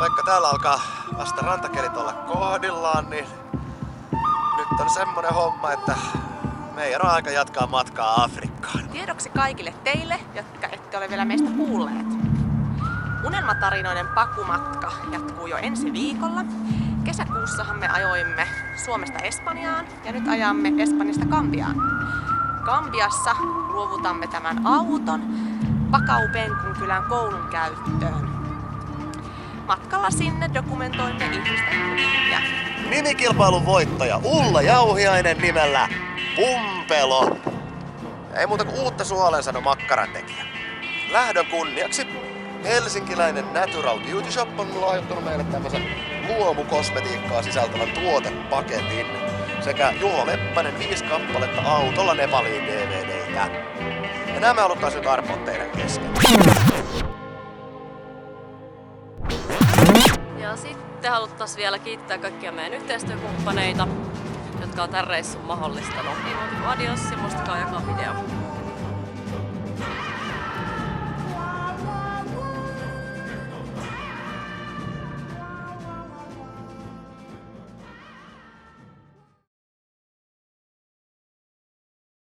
Vaikka täällä alkaa vasta rantakelit olla kohdillaan, niin nyt on semmonen homma, että meidän on aika jatkaa matkaa Afrikkaan. Tiedoksi kaikille teille, jotka ette ole vielä meistä kuulleet. Unelmatarinoiden pakumatka jatkuu jo ensi viikolla. Kesäkuussahan me ajoimme Suomesta Espanjaan ja nyt ajamme Espanjasta Gambiaan. Gambiassa luovutamme tämän auton Pakaupenkun kylän koulun käyttöön. Matkalla sinne dokumentoimme ihmisten kuvia. Nimikilpailun voittaja Ulla Jauhiainen nimellä Pumpelo. Ei muuta kuin uutta suolen sano makkaran tekijä. Lähdön kunniaksi helsinkiläinen Natural Beauty Shop on lahjoittanut meille tämmösen luomukosmetiikkaa sisältävän tuotepaketin. Sekä Juho Leppänen 5 kappaletta autolla Nepaliin DVD:tä. Ja nämä me haluttais nyt arpoa teidän kesken. Ja sitten haluttais vielä kiittää kaikkia meidän yhteistyökumppaneita, jotka on tän reissun mahdollistanut. Niin muuta kuin adios ja muistakaa jakaa video.